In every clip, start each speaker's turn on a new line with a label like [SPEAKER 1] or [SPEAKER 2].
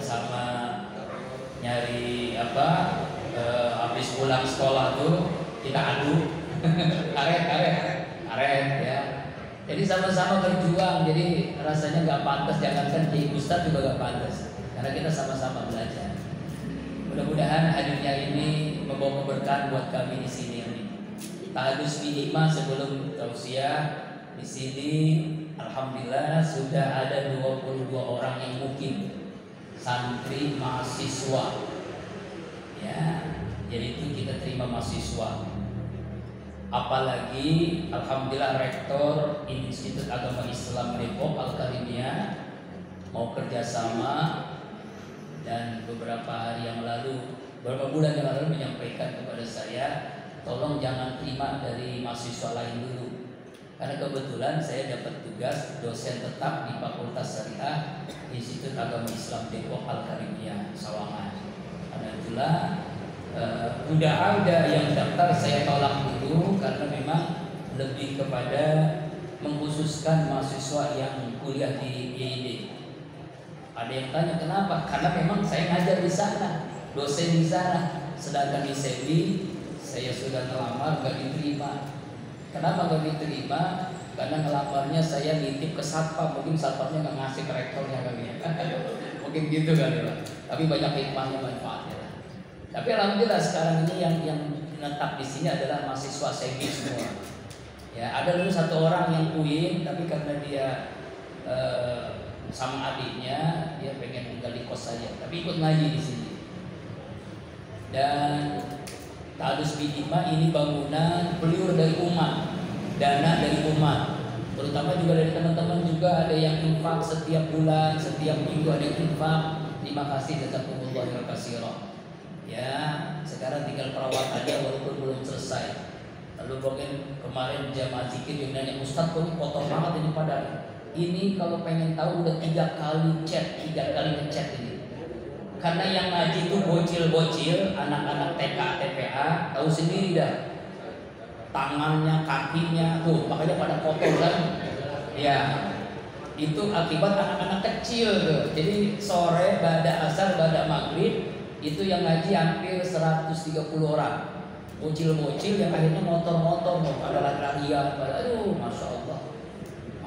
[SPEAKER 1] sama-sama nyari apa, habis pulang sekolah tuh kita adu karet ya. Jadi sama-sama berjuang, jadi rasanya nggak pantas, jangankan di Ustadz juga nggak pantas, karena kita sama-sama belajar. Mudah-mudahan hadirnya ini membawa keberkahan buat kami di sini. Tahadus minima sebelum tausiah di sini, alhamdulillah sudah ada 22 orang yang mungkin santri mahasiswa. Ya, jadi itu kita terima mahasiswa. Apalagi alhamdulillah rektor Institut Agama Islam Depok Al-Karimiyah mau kerjasama, dan beberapa hari yang lalu, beberapa bulan yang lalu menyampaikan kepada saya, tolong jangan terima dari mahasiswa lain dulu, karena kebetulan saya dapat tugas dosen tetap di Fakultas Syariah Institut Agama Islam Depok Al-Karimiyah Sawangan. Karena itulah udah ada yang daftar, saya tolak dulu karena memang lebih kepada mengkhususkan mahasiswa yang kuliah di IAIN. Ada yang tanya kenapa? Karena memang saya ngajar di sana, dosen di sana. Sedangkan di SEBI saya sudah ngelamar nggak diterima. Kenapa nggak diterima? Karena ngelamarnya saya nitip ke satpam, mungkin satpamnya nggak ngasih ke rektornya kali ya. Mungkin gitu kali ya. Tapi banyak hikmahnya, manfaatnya. Tapi alhamdulillah sekarang ini yang menetap di sini adalah mahasiswa SEBI semua. Ya, ada dulu satu orang yang UIN, tapi karena dia sama adiknya dia pengen tinggal di kos saja, tapi ikut ngaji di sini. Dan Tahadus Minima ini bangunan peliur dari umat, dana dari umat, terutama juga dari teman-teman juga ada yang infak setiap bulan, setiap minggu ada yang infak. Terima kasih jazakumullah khairan katsiran. Ya, sekarang tinggal perawatannya walaupun belum selesai. Lalu mungkin kemarin jamaah zikir yang nanya, Ustadz kok ini kotor banget ini padahal. Ini kalau pengen tahu udah 3 kali ngechat ini. Karena yang ngaji itu bocil-bocil, anak-anak TK, TPA, tahu sendiri dah. Tangannya, kakinya, tuh makanya pada kotor kan. Ya, itu akibat anak-anak kecil tuh. Jadi sore, ba'da asar, ba'da maghrib, itu yang ngaji hampir 130 orang. Bocil-bocil yang akhirnya motor-motor, pada lari-larian, aduh, masya Allah.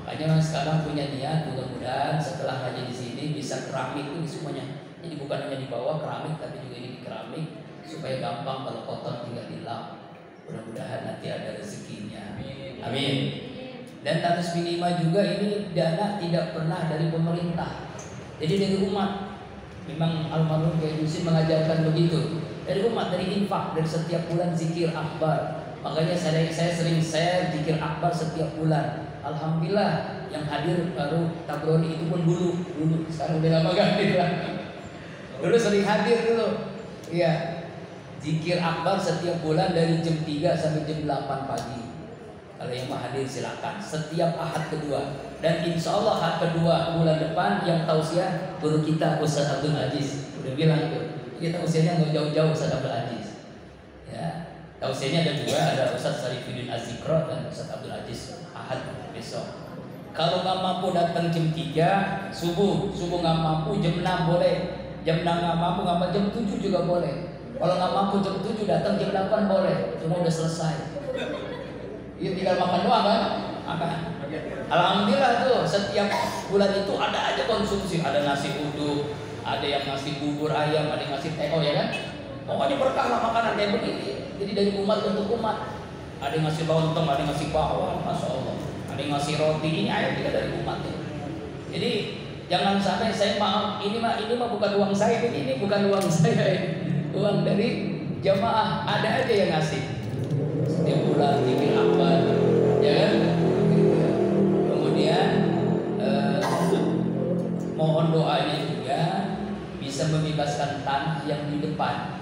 [SPEAKER 1] Makanya sekarang punya niat, mudah-mudahan setelah ngaji di sini bisa keramik ini semuanya. Jadi bukan hanya di bawah keramik, tapi juga ini di keramik supaya gampang kalau kotor tinggal dilap. Mudah-mudahan nanti ada rezekinya. Amin. Dan Tahadus Minima juga ini dana tidak pernah dari pemerintah. Jadi dari umat. Memang almarhum Kiai Husin mengajarkan begitu. Dari umat, dari infak, dari setiap bulan zikir akbar. Makanya saya sering zikir akbar setiap bulan. Alhamdulillah yang hadir baru Tabroni itu pun dulu sekarang udah lama ganti lah. Dulu sering hadir dulu. Iya. Zikir akbar setiap bulan dari jam 3 sampai jam 8 pagi. Kalau yang mau hadir silakan. Setiap ahad kedua. Dan insya Allah ahad kedua bulan depan yang tausiah guru kita Ustaz Abdul Aziz. Udah bilang itu. Kita tausiahnya nggak jauh-jauh Ustaz Abdul Aziz. Ya. Tausiahnya ada 2, ada Ustaz Sarifuddin Azikro dan Ustaz Abdul Aziz ahad besok. Kalau nggak mampu datang jam 3 subuh nggak mampu jam 6 boleh, jam 6 nggak mampu jam 7 juga boleh. Kalau nggak mampu jam 7 datang jam 8 boleh, cuma udah selesai. Iya tinggal makan doang kan? Makan. Alhamdulillah tuh setiap bulan itu ada aja konsumsi, ada nasi uduk, ada yang ngasih bubur ayam, ada yang ngasih teh ya kan? Pokoknya berkah lah makanan kayak begini. Jadi dari umat untuk umat. Ada yang ngasih lontong, ada yang ngasih bawang, masya Allah. Ada yang ngasih roti, ini ayat juga dari umat ya. Jadi jangan sampai saya maaf, ini mah bukan uang saya, ini bukan uang saya, uang dari jamaah. Ada aja yang ngasih. Setiap bulan zikir akbar, ya kan? Kemudian mohon doanya juga bisa membebaskan tanah yang di depan.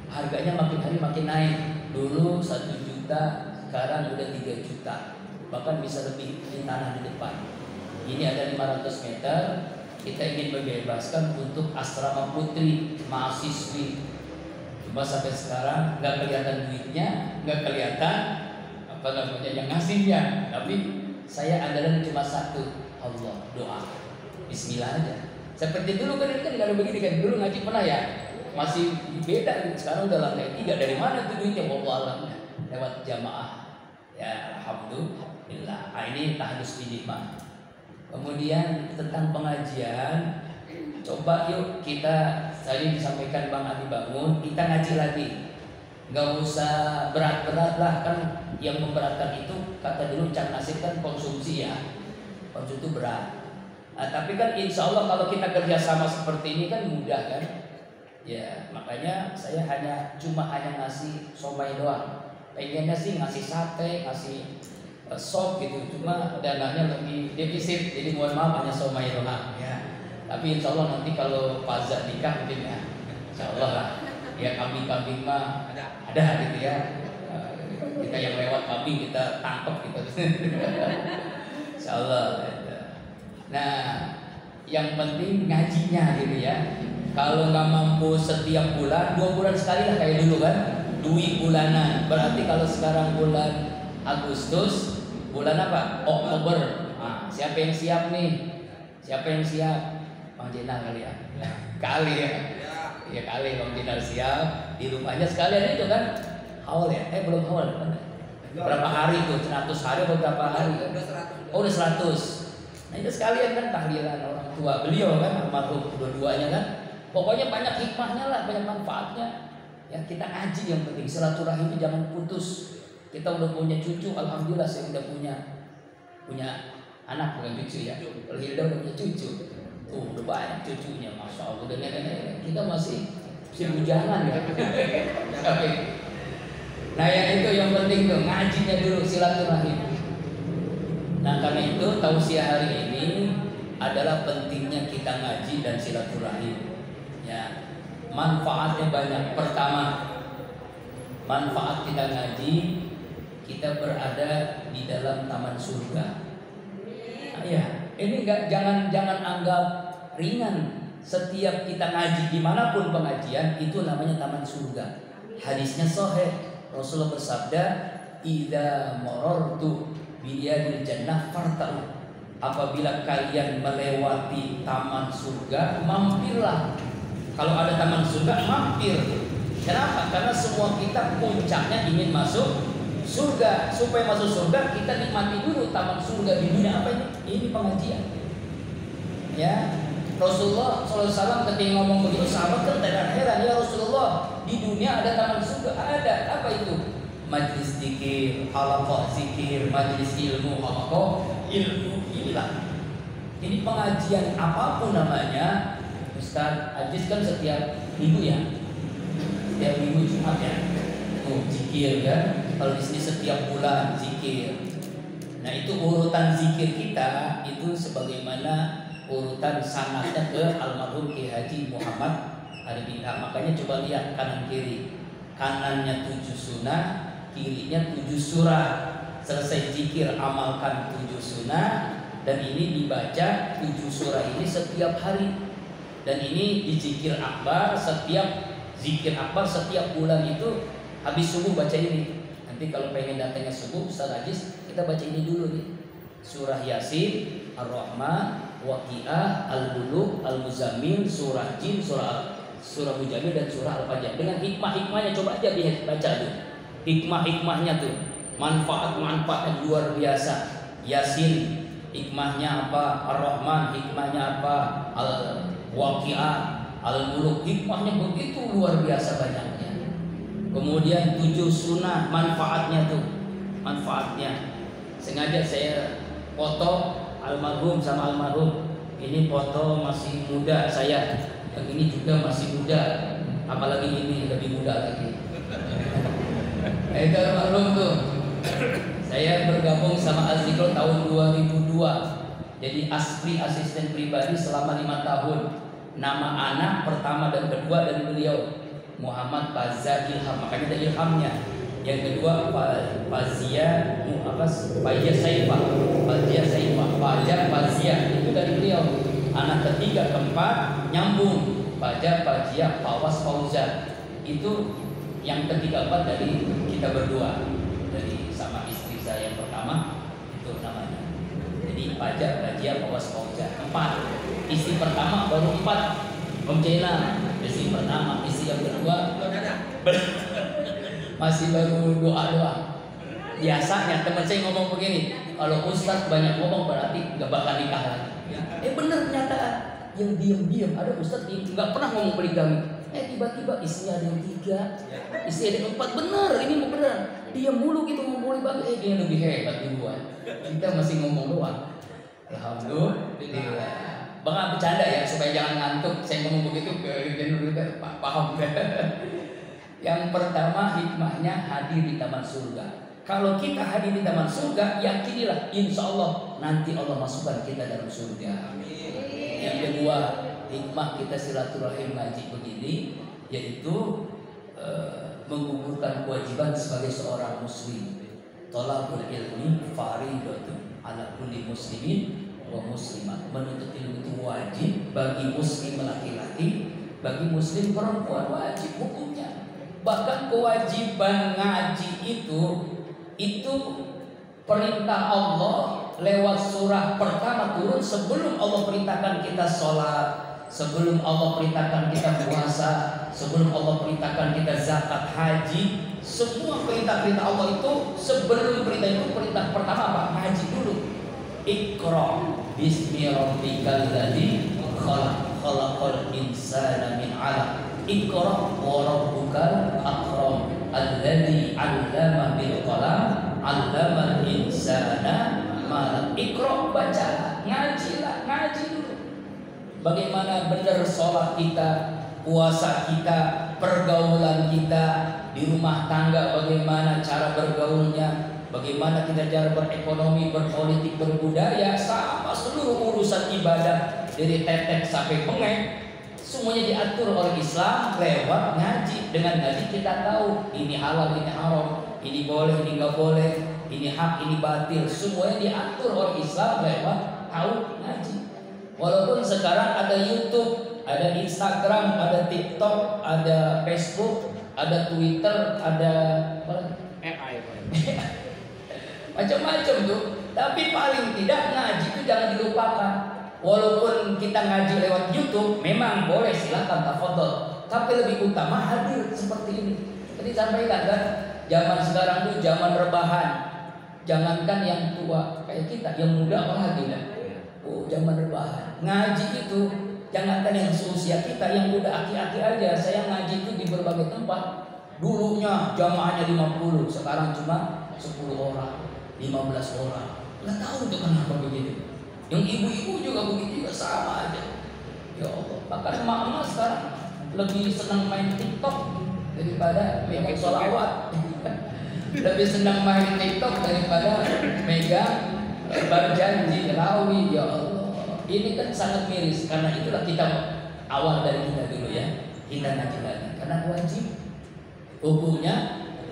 [SPEAKER 1] Harganya makin hari makin naik. Dulu 1 juta, sekarang udah 3 juta. Bahkan bisa lebih di tanah di depan. Ini ada 500 meter. Kita ingin membebaskan untuk asrama putri mahasiswi. Cuma sampai sekarang nggak kelihatan duitnya, nggak kelihatan apa namanya yang ngasihnya. Tapi saya andalan cuma satu, Allah, doa, Bismillah aja. Seperti dulu kan nggak ada begini kan, dulu ngaji pernah ya, masih beda gitu. Sekarang udah lantai 3, dari mana tuh duitnya? Wallahu alam, lewat jamaah. Ya alhamdulillah. Nah, ini tahdus bid'ah. Kemudian tentang pengajian, coba yuk kita, tadi disampaikan Bang Adi Bangun, kita ngaji lagi. Nggak usah berat-berat lah, kan yang memberatkan itu kata dulu Cak Nasib kan konsumsi ya, konsumsi itu berat. Nah, tapi kan insya Allah kalau kita kerjasama seperti ini kan mudah kan. Ya makanya saya cuma hanya ngasih somai doang. Pengennya sih ngasih sate, ngasih sop gitu, cuma dananya lebih defisit, jadi mohon maaf hanya somai doang ya. Tapi insya Allah nanti kalau Faza nikah mungkin ya, insya Allah lah. Ya kambing-kambing mah ada gitu ya. Kita yang lewat kambing kita tangkap gitu. Insya Allah. Nah, yang penting ngajinya gitu ya. Kalau nggak mampu setiap bulan, 2 bulan sekali lah kayak dulu kan, duit bulanan. Berarti kalau sekarang bulan Agustus, bulan apa? Oktober. Nah, siapa yang siap nih? Siapa yang siap? Bang Jenal kali ya. Kali ya. Ya kali Bang Jenal siap. Di rumahnya sekalian itu kan. Haul ya? Belum haul. Berapa hari tuh? 100 hari atau berapa hari? Oh udah 100. Nah itu sekalian kan tahlilan orang tua beliau kan, almarhum dua-duanya kan. Pokoknya banyak hikmahnya lah, banyak manfaatnya. Ya kita ngaji yang penting, silaturahim itu jangan putus. Kita udah punya cucu, alhamdulillah saya udah punya anak bukan cucu ya. Kalau Hilda udah punya cucu, udah banyak cucunya, masya Allah. Dan nenek-nenek kita masih bujangan ya. Nah ya itu yang penting tuh, ngajinya dulu, silaturahim. Nah karena itu tausiah hari ini adalah pentingnya kita ngaji dan silaturahim. Ya, manfaatnya banyak. Pertama, manfaat kita ngaji, kita berada di dalam taman surga. Nah, ya, ini jangan anggap ringan. Setiap kita ngaji dimanapun pengajian itu namanya taman surga. Hadisnya sahih. Rasulullah bersabda, "Idza marartu biyadil jannah farta'u." Apabila kalian melewati taman surga, mampirlah. Kalau ada taman surga, mampir. Kenapa? Karena semua kita puncaknya ingin masuk surga. Supaya masuk surga, kita nikmati dulu taman surga di dunia. Apa ini? Ini pengajian. Ya, Rasulullah SAW ketika ngomong begitu, sahabat kan heran, ya Rasulullah, di dunia ada taman surga? Ada. Apa itu? Majlis zikir, halaqah zikir, majlis ilmu, halaqah ilmu. Inilah. Ini pengajian apapun namanya. Ustaz Aziz kan setiap minggu ya, setiap minggu Jumat ya, zikir kan. Kalau di sini setiap bulan zikir. Nah itu urutan zikir kita itu sebagaimana urutan sanadnya ke almarhum Ki Haji Muhammad Arif Indah. Makanya coba lihat kanan kiri, kanannya 7 sunnah, kirinya 7 surah. Selesai zikir amalkan 7 sunnah, dan ini dibaca 7 surah ini setiap hari. Dan ini di zikir akbar, setiap zikir akbar setiap bulan itu habis subuh baca ini. Nanti kalau pengen datangnya subuh, Ustaz Aziz, kita baca ini dulu nih. Surah Yasin, Ar-Rahman, Waqiah, Al-Bulugh, Al-Muzammil, Surah Jin, Surah Mujamil dan Surah Al-Fajr. Dengan hikmah-hikmahnya coba aja baca tuh. Hikmah-hikmahnya tuh, manfaat-manfaatnya luar biasa. Yasin hikmahnya apa? Ar-Rahman hikmahnya apa? Waqiah, Al-Muluk hikmahnya begitu luar biasa banyaknya. Kemudian 7 sunnah manfaatnya tuh, manfaatnya. Sengaja saya foto almarhum sama almarhum. Ini foto masih muda saya, yang ini juga masih muda, apalagi ini lebih muda lagi. Itu almarhum tuh. Saya bergabung sama Azikro tahun 2002. Jadi Asri asisten pribadi selama 5 tahun. Nama anak pertama dan kedua dari beliau Muhammad Fazia Ilham, makanya ada ilhamnya. Yang kedua Fazia Saifah, Fazia itu dari beliau. Anak ketiga keempat nyambung Fazia Fawas Fauzan. Itu yang ketiga empat dari kita berdua, dari sama istri saya yang pertama itu namanya. Jadi Fazia Fawas Fauzan 4. Istri pertama baru keempat Om Cina, istri pertama, istri yang kedua masih baru doa. Biasanya teman saya ngomong begini, kalau Ustadz banyak ngomong berarti nggak bakal nikah lagi. Bener kenyataan. Yang diam-diam ada Ustadz nggak pernah ngomong poligami. Tiba-tiba istri ada yang 3, istri ada yang 4. Bener, ini mau bener. Diam mulu gitu ngomong poligami. Dia lebih hebat duluan. Kita masih ngomong doang. Alhamdulillah. Bang bercanda ya supaya jangan ngantuk. Saya ngomong begitu paham. Yang pertama hikmahnya hadir di taman surga. Kalau kita hadir di taman surga, yakinilah insya Allah nanti Allah masukkan kita dalam surga. Yang kedua, hikmah kita silaturahim ngaji begini, yaitu menggugurkan kewajiban sebagai seorang muslim. Thalabul ilmi faridatun ala kulli muslimin wa muslimat. Menuntut ilmu itu wajib bagi muslim laki-laki, bagi muslim perempuan, wajib hukumnya. Bahkan kewajiban ngaji itu perintah Allah lewat surah pertama turun sebelum Allah perintahkan kita sholat, sebelum Allah perintahkan kita puasa, sebelum Allah perintahkan kita zakat, haji. Semua perintah-perintah Allah itu sebelum perintah itu, perintah pertama apa? Ngaji dulu. Iqra bismi rabbikal ladzi khalaq, khalaqal insana min 'alaq. Iqra wa rabbukal akram alladzi 'allama bil qalam 'allamal insana ma lam. Iqra, baca, ngaji dulu. Bagaimana benar sholat kita, puasa kita, pergaulan kita di rumah tangga, bagaimana cara bergaulnya, bagaimana kita cara berekonomi, berpolitik, berbudaya, sama seluruh urusan ibadah dari tetek sampai bengek, semuanya diatur oleh Islam lewat ngaji. Dengan ngaji kita tahu ini halal, ini haram, ini boleh, ini nggak boleh, ini hak, ini batil. Semuanya diatur oleh Islam lewat tahu ngaji. Walaupun sekarang ada YouTube, ada Instagram, ada TikTok, ada Facebook, ada Twitter, ada AI, macam-macam tuh. Tapi paling tidak ngaji itu jangan dilupakan. Walaupun kita ngaji lewat YouTube, memang boleh, silakan tafadhol. Tapi lebih utama hadir seperti ini. Tadi sampaikan kan, zaman sekarang tuh zaman rebahan. Jangankan yang tua kayak kita, yang muda apalagi kan. Zaman rebahan. Ngaji itu jangankan yang seusia kita, yang udah aki-aki aja. Saya ngaji itu di berbagai tempat. Dulunya jamaahnya 50, sekarang cuma 10 orang, 15 orang. Nggak tahu tuh kenapa begitu. Yang ibu-ibu juga begitu juga sama aja. Ya Allah. Bahkan emak-emak sekarang lebih senang main TikTok daripada megang sholawat. Lebih senang main TikTok daripada megang berjanji rawi. Ya Allah. Ini kan sangat miris. Karena itulah kita awal dari kita dulu ya. Kita ngaji lagi. Karena wajib. Hukumnya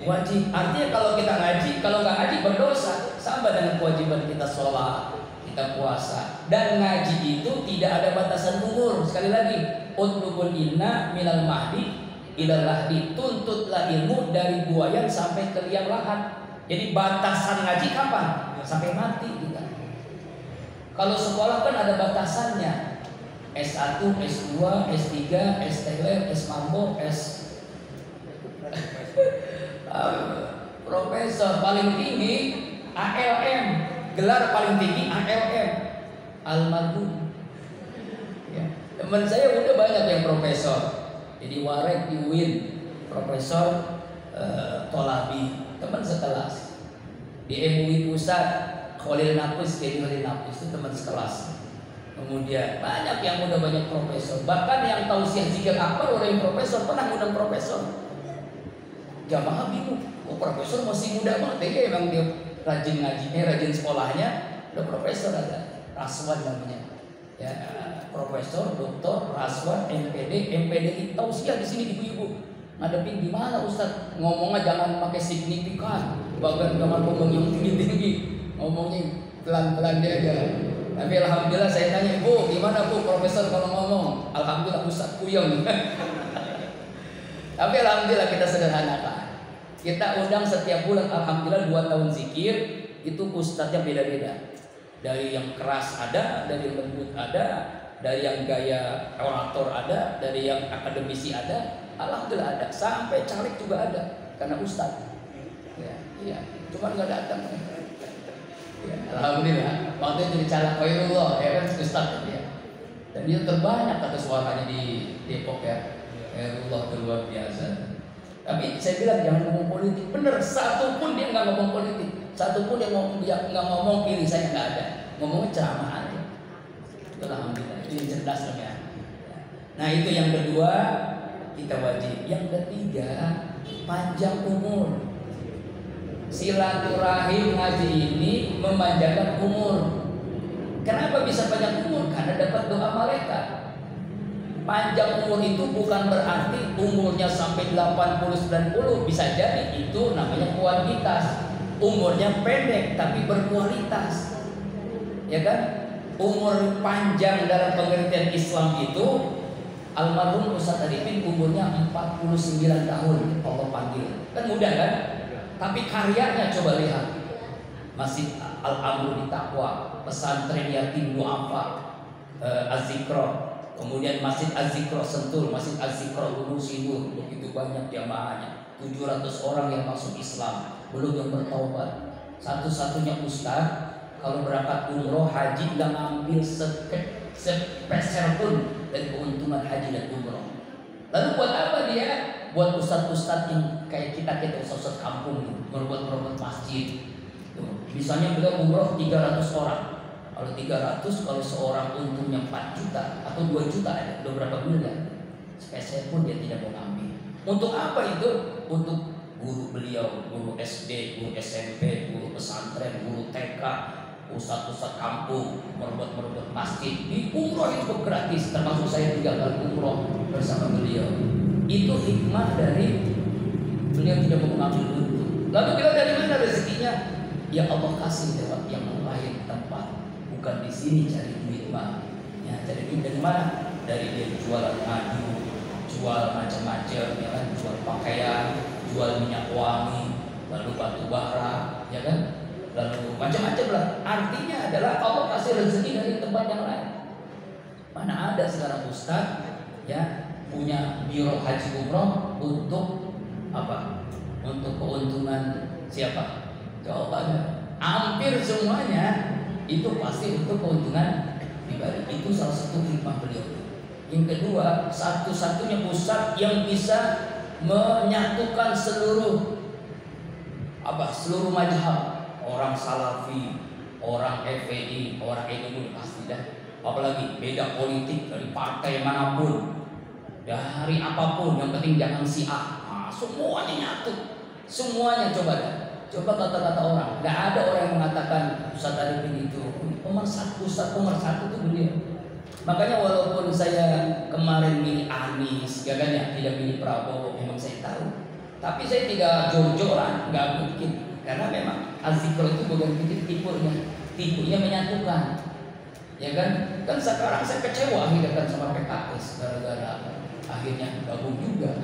[SPEAKER 1] wajib. Artinya kalau kita ngaji, kalau nggak ngaji berdosa. Sama dengan kewajiban kita sholat, kita puasa. Dan ngaji itu tidak ada batasan umur. Sekali lagi, utlubul ilma minal mahdi ilal lahdi. Tuntutlah ilmu dari buayan sampai ke liang lahat. Jadi batasan ngaji kapan? Sampai mati kita. Kalau sekolah kan ada batasannya. S1, S2, S3, STL, S Mambo, S profesor paling tinggi ALM, gelar paling tinggi ALM, almarhum. Ya. Teman saya udah banyak yang profesor. Jadi Warek di UIN, Profesor Tolabi, teman sekelas. Di MUI Pusat, Khalil Nafis, jadi Khalil Nafis itu teman sekelas. Kemudian banyak yang udah banyak profesor. Bahkan yang tausiah zikir akbar orang yang profesor, pernah ngundang profesor. Jamaah bingung, profesor masih muda banget. Ya emang dia rajin ngaji, rajin sekolahnya, udah profesor ada. Raswan namanya. Ya, profesor, doktor, Raswan, MPD itu tausiah di sini ibu-ibu. Ngadepin gimana Ustaz? Ngomongnya jangan pakai signifikan, bahkan jangan ngomong yang tinggi-tinggi, ngomongnya pelan-pelan dia aja. Tapi alhamdulillah saya tanya, "Bu, gimana Bu profesor kalau ngomong?" Alhamdulillah Ustaz puyeng. Tapi alhamdulillah kita sederhanakan. Kita undang setiap bulan, alhamdulillah 2 tahun zikir, itu ustadznya beda-beda. Dari yang keras ada, dari yang lembut ada, dari yang gaya orator ada, dari yang akademisi ada, alhamdulillah ada, sampai caleg juga ada, karena ustadz. Ya, iya, cuma nggak datang. Ya, alhamdulillah, waktu itu di caleg Khairullah, ya kan ustadz ya. Dan dia terbanyak kata suaranya di Depok ya. Khairullah itu luar biasa. Tapi saya bilang jangan ngomong politik. Bener, satu pun dia nggak ngomong politik, satu pun dia nggak ngomong pilih saya, nggak ada. Ngomongnya ceramah aja. Alhamdulillah, ini cerdas dong ya. Nah itu yang kedua, kita wajib. Yang ketiga, panjang umur. Silaturahim ngaji ini memanjangkan umur. Kenapa bisa panjang umur? Karena dapat doa malaikat. Panjang umur itu bukan berarti umurnya sampai 80-90. Bisa jadi itu namanya kuantitas. Umurnya pendek tapi berkualitas. Ya kan? Umur panjang dalam pengertian Islam itu, almarhum Ustaz Arifin umurnya 49 tahun Allah panggil. Kan mudah kan? Tapi karyanya coba lihat. Masjid Al-Amru di Taqwa, pesantren yatim duafa, Az-Zikra, kemudian Masjid Az-Zikra Sentul, Masjid Az-Zikra Gunung Sindur, begitu banyak jamaahnya, 700 orang yang masuk Islam, belum yang bertaubat. Satu-satunya ustaz kalau berangkat umroh haji nggak ngambil sepeser pun dari keuntungan haji dan umroh. Lalu buat apa dia? Buat ustaz-ustaz yang kayak kita ustaz kampung, merebut masjid. Misalnya beliau umroh 300 orang. Kalau 300, kalau seorang untungnya 4 juta atau 2 juta, ada berapa miliar, sepeser pun dia tidak mau ngambil. Untuk apa itu? Untuk guru beliau, guru SD, guru SMP, guru pesantren, guru TK, ustaz-ustaz kampung, merebut masjid. Di umroh itu gratis, termasuk saya 3 kali umroh bersama beliau. Itu hikmah dari beliau tidak mau mengambil untung. Lalu beliau dari mana rezekinya? Ya Allah kasih lewat yang lain tempat, bukan di sini cari duit mah. Ya, cari duit dari mana? Dari dia jualan madu, jual macam-macam, ya kan, jual pakaian, jual minyak wangi, lalu batu bara, ya kan, lalu macam-macam lah. Artinya adalah Allah kasih rezeki dari tempat yang lain. Mana ada sekarang ustaz ya punya biro haji umroh untuk apa? Untuk keuntungan siapa? Jawabannya hampir semuanya itu pasti untuk keuntungan pribadi. Itu salah satu hikmah beliau. Yang kedua, satu-satunya pusat yang bisa menyatukan seluruh mazhab, orang Salafi, orang FPI, orang NU pasti dah. Apalagi beda politik dari partai manapun, dari apapun, yang penting jangan Syiah. Nah, semuanya nyatu, semuanya coba dah. Coba kata-kata orang, nggak ada orang yang mengatakan Ustaz Arifin itu pemersatu, Ustaz pemersatu itu beliau. Makanya walaupun saya kemarin milih Anies, ya kan ya, tidak milih Prabowo, memang saya tahu. Tapi saya tidak jor-joran, nggak mungkin, karena memang Az-Zikra itu bukan tipunya menyatukan, ya kan? Kan sekarang saya kecewa kan sama PKS gara-gara akhirnya gabung juga.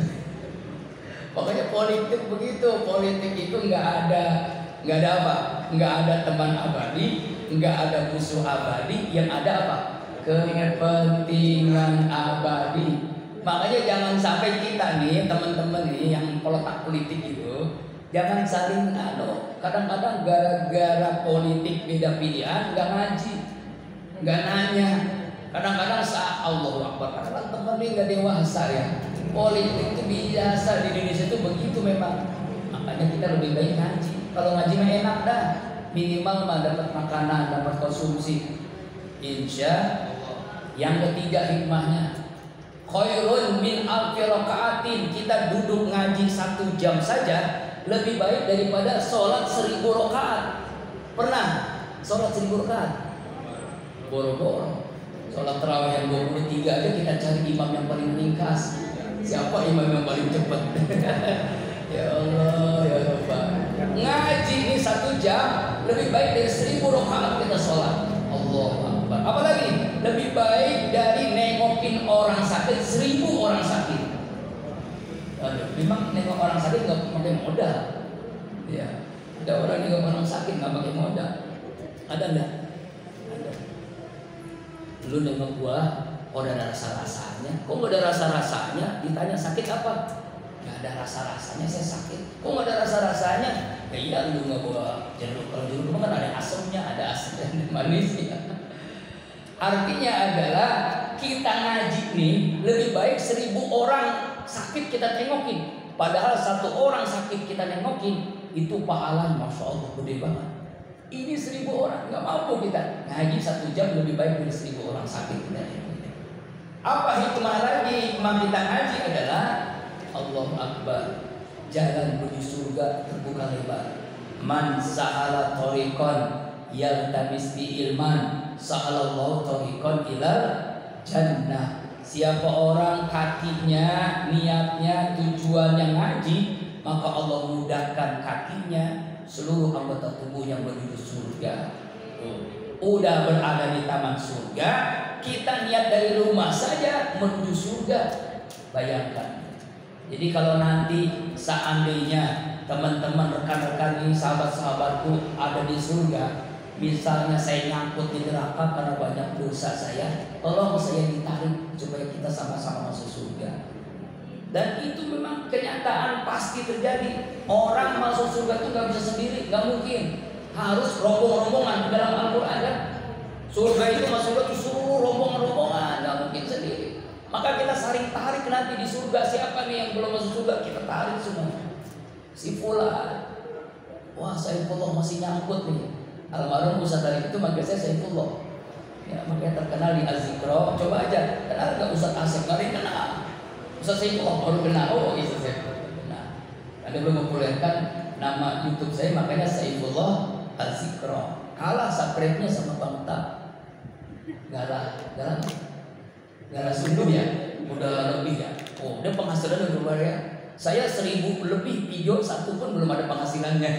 [SPEAKER 1] Makanya politik begitu, politik itu nggak ada apa, nggak ada teman abadi, nggak ada musuh abadi, yang ada apa? Kepentingan abadi. Makanya jangan sampai kita nih teman-teman nih yang peletak politik itu jangan saling kadang-kadang gara-gara politik beda pilihan nggak ngaji, nggak nanya. Kadang-kadang Allahu Akbar, kadang teman ini nggak dewasa ya. Politik itu biasa di Indonesia itu begitu memang. Makanya kita lebih baik ngaji. Kalau ngaji mah enak dah, minimal mah dapat makanan, dapat konsumsi. Insya Allah. Yang ketiga hikmahnya, khairun min alfi rakaatin. Kita duduk ngaji 1 jam saja lebih baik daripada sholat 1000 rakaat. Pernah sholat 1000 rakaat? Boro-boro. Sholat tarawih yang 23 aja kita cari imam yang paling ringkas. Siapa imam yang paling cepat? Ya Allah, ya Rabbah. Ngaji ini 1 jam lebih baik dari 1000 rakaat kita sholat. Allahu Akbar. Apalagi lebih baik dari nengokin orang sakit 1000 orang sakit. Aduh, memang nengok orang sakit nggak pakai modal. Ya, ada orang nengok orang sakit nggak pakai modal. Ada nggak? Ada. Lu nengok gua, kok ada rasa-rasanya? Kok gak ada rasa-rasanya? Ditanya sakit apa? Gak ada rasa-rasanya, saya sakit. Kok gak ada rasa-rasanya? Ya iya, lu gak bawa jeruk. Kalau jeruk kan ada asamnya, ada asam dan manisnya. Artinya adalah kita ngaji nih lebih baik 1000 orang sakit kita tengokin. Padahal 1 orang sakit kita nengokin, itu pahalanya Masya Allah gede banget. Ini 1000 orang, gak mampu kita ngaji 1 jam lebih baik dari 1000 orang sakit kita nengokin. Apa hikmah lagi? Hikmah kita ngaji adalah Allahu Akbar, jalan menuju surga terbuka lebar. Man sa'ala thoriqan yaltamis bi ilman sa'alallahu thoriqan ilal jannah. Siapa orang kakinya, niatnya, tujuannya ngaji, maka Allah mudahkan kakinya seluruh anggota tubuh yang menuju surga. Udah berada di taman surga, kita niat dari rumah saja menuju surga. Bayangkan. Jadi kalau nanti seandainya teman-teman, rekan-rekan ini, sahabat-sahabatku ada di surga, misalnya saya nyangkut di neraka karena banyak dosa saya, tolong saya ditarik supaya kita sama-sama masuk surga. Dan itu memang kenyataan pasti terjadi. Orang masuk surga itu gak bisa sendiri, gak mungkin. Harus rombong-rombongan. Dalam Al-Quran kan, surga itu masuk surga itu seluruh rombongan-rombongan, gak mungkin sendiri. Maka kita saling tarik nanti di surga. Siapa nih yang belum masuk surga, kita tarik semua. Si fulan, wah Saifullah masih nyangkut nih. Almarhum Ustaz tadi itu manggil saya Saifullah. Ya, makanya terkenal di Az-Zikra. Coba aja, kenal gak Ustaz Asep? Gak ada yang kenal. Ustaz Saifullah baru kenal. Oh itu Saifullah. Nah, Anda belum memperlihatkan nama YouTube saya, makanya Saifullah Az-Zikra. Kalah subscribe-nya sama Bang Tab. Galah sungguh ya, udah lebih ya. Oh, dia penghasilan udah luar ya. Saya 1000 lebih video, 1 pun belum ada penghasilannya.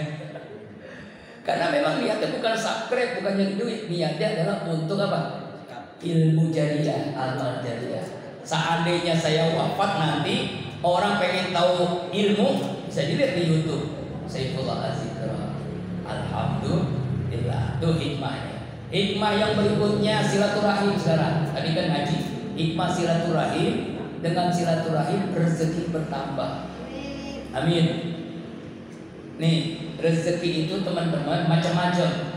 [SPEAKER 1] Karena memang niatnya bukan subscribe, bukan nyari duit. Niatnya adalah untuk apa? Ilmu jariyah, amal jariyah. Seandainya saya wafat nanti, orang pengen tahu ilmu, bisa dilihat di YouTube. Saifullah Az-Zikra. Alhamdulillah, itu hikmahnya. Hikmah yang berikutnya silaturahim sekarang. Tadi kan ngaji. Hikmah silaturahim, dengan silaturahim rezeki bertambah. Amin. Nih, rezeki itu teman-teman macam-macam.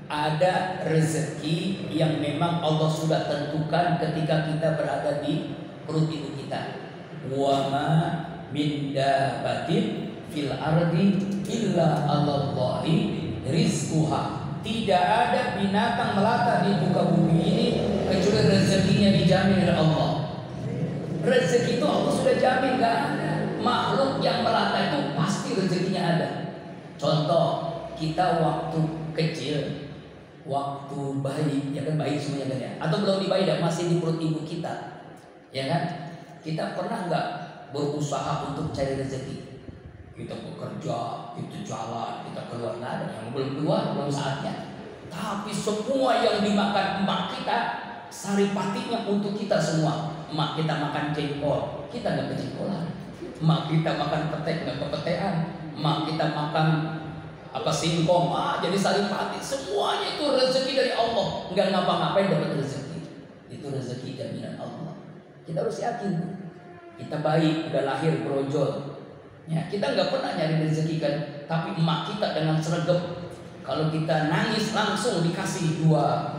[SPEAKER 1] Ada rezeki yang memang Allah sudah tentukan ketika kita berada di perut ibu kita. Wa ma min dabatin fil ardi illa 'alallahi rizquha. Tidak ada binatang melata di muka bumi ini kecuali rezekinya dijamin oleh Allah. Rezeki itu Allah sudah jamin, gak ada makhluk yang melata itu pasti rezekinya ada. Contoh, kita waktu kecil, waktu bayi, ya kan bayi semuanya kan ya, atau belum di bayi, masih di perut ibu kita, ya kan? Kita pernah nggak berusaha untuk cari rezeki? Kita bekerja, kita jalan, kita keluar, nggak ada. Yang belum keluar, belum saatnya. Tapi semua yang dimakan emak kita, saripatinya untuk kita semua. Emak kita makan jengkol, kita nggak kejengkolan. Emak kita makan petek, nggak kepetean. Emak kita makan singkong, jadi saripati. Semuanya itu rezeki dari Allah. Nggak ngapa-ngapain dapat rezeki. Itu rezeki jaminan Allah. Kita harus yakin. Kita baik, udah lahir brojol. Ya, kita nggak pernah nyari rezeki kan, tapi emak kita dengan sergap. Kalau kita nangis langsung dikasih dua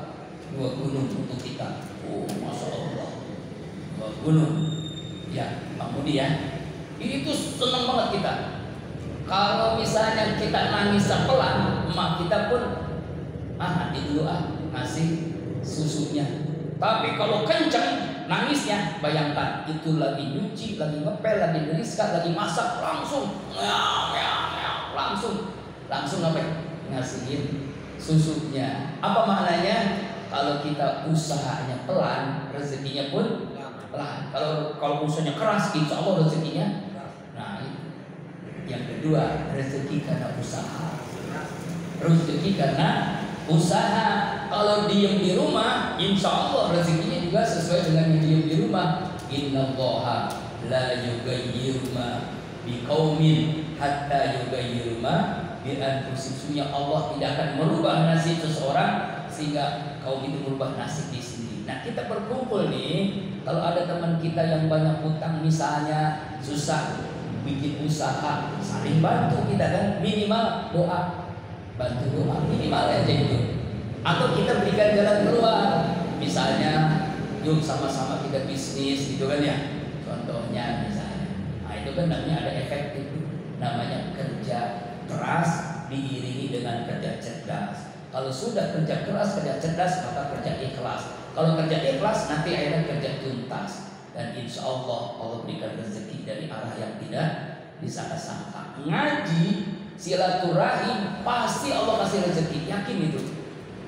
[SPEAKER 1] gunung untuk kita. Oh, masya Allah, 2 gunung. Ya, Pak Budi ya. Itu senang banget kita. Kalau misalnya kita nangis pelan, emak kita pun nanti dulu ngasih susunya. Tapi kalau kenceng nangisnya, bayangkan itu lagi nyuci, lagi ngepel, lagi beriskat, lagi masak, langsung apa? Ngasihin susunya. Apa maknanya? Kalau kita usahanya pelan, rezekinya pun pelan. Kalau usahanya keras, insya Allah rezekinya. Nah, yang kedua, rezeki karena usaha. Rezeki karena usaha. Kalau diem di rumah, insya Allah rezekinya juga sesuai dengan yang diem di rumah. Innallaha la yughayyiru ma biqaumin hatta yughayyiru ma bi anfusihim. Allah tidak akan merubah nasib seseorang sehingga mau gitu merubah nasib di sini. Nah kita berkumpul nih, kalau ada teman kita yang banyak hutang misalnya, susah bikin usaha, saling bantu kita kan, minimal doa, bantu doa minimal aja itu. Atau kita berikan jalan keluar, misalnya yuk sama-sama kita bisnis gitu kan ya, contohnya misalnya. Nah itu kan namanya ada efektif, namanya kerja keras diiringi dengan kerja cerdas. Kalau sudah kerja keras, kerja cerdas, maka kerja ikhlas. Kalau kerja ikhlas, nanti akhirnya kerja tuntas. Dan insya Allah Allah berikan rezeki dari arah yang tidak disangka-sangka. Ngaji, silaturahim, pasti Allah kasih rezeki. Yakin itu?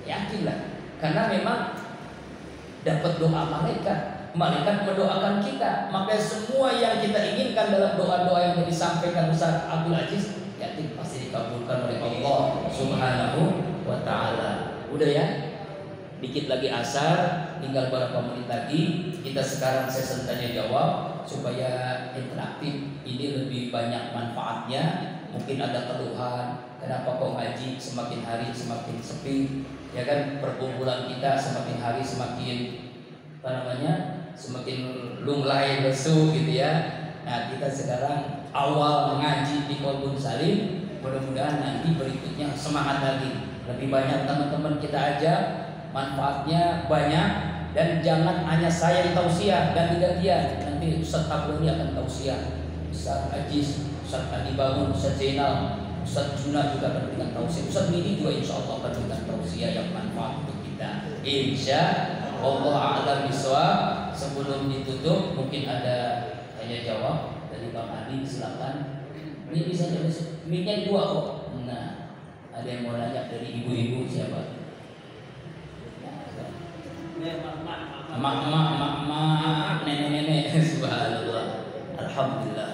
[SPEAKER 1] Yakinlah. Karena memang dapat doa malaikat. Malaikat mendoakan kita. Maka semua yang kita inginkan dalam doa-doa yang disampaikan Ustaz Abdul Aziz, yakin pasti dikabulkan oleh Allah Subhanahu wa ta'ala. Udah ya, dikit lagi asar, tinggal beberapa menit lagi. Kita sekarang sesi tanya jawab supaya interaktif, ini lebih banyak manfaatnya. Mungkin ada keluhan, kenapa kok ngaji semakin hari semakin sepi, ya kan, perkumpulan kita semakin hari semakin semakin lunglai lesu gitu ya. Nah kita sekarang awal mengaji di Kolbun Salim, mudah-mudahan nanti berikutnya semangat lagi. Lebih banyak teman-teman kita ajak, manfaatnya banyak. Dan jangan hanya saya di tausiah, ganti-gantian. Nanti Ustaz Tabrani akan tausiah, Ustaz Aziz, Ustaz Adi Bangun, Ustaz Zainal, Ustaz Juna juga akan berikan tausiah. Ustaz Midi juga insya Allah akan berikan tausiah yang manfaat untuk kita. Insya Allah a'lam bishawab. Sebelum ditutup mungkin ada tanya jawab dari Bang Adi, silakan. Ini bisa jadi mic-nya 2 kok. Nah, ada yang mau nanya dari ibu-ibu siapa? Mak, nenek-nenek. Subhanallah. Alhamdulillah.